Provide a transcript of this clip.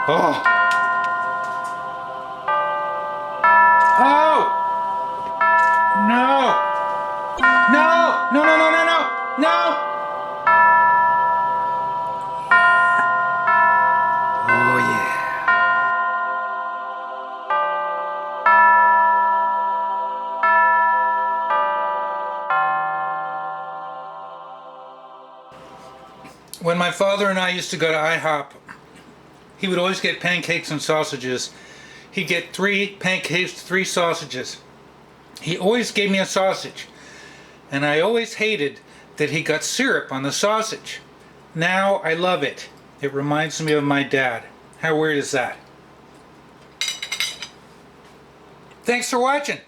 Oh. Oh! No! No! No, no, no, no, no! No! Oh, yeah. When my father and I used to go to IHOP, he would always get pancakes and sausages. He'd get 3 pancakes, 3 sausages. He always gave me a sausage, and I always hated that he got syrup on the sausage. Now I love it. It reminds me of my dad. How weird is that? Thanks for watching.